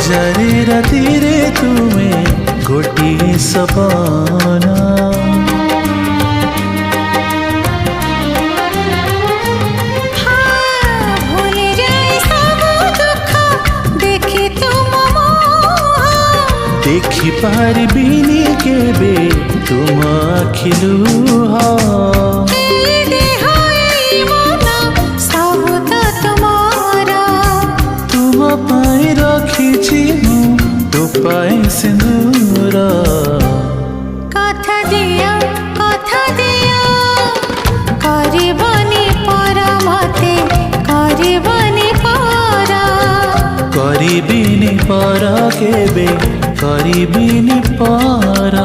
हजारे राति रे तुमे गोटिए सपना देखि पारिबिनी केबे तुम आखिलुह तुम पाई रखिछि मु तो पाई सिंदूर कथा दिया करबनी पर मते करबनी पर करिबिनी पर केबे करिबिनी पर।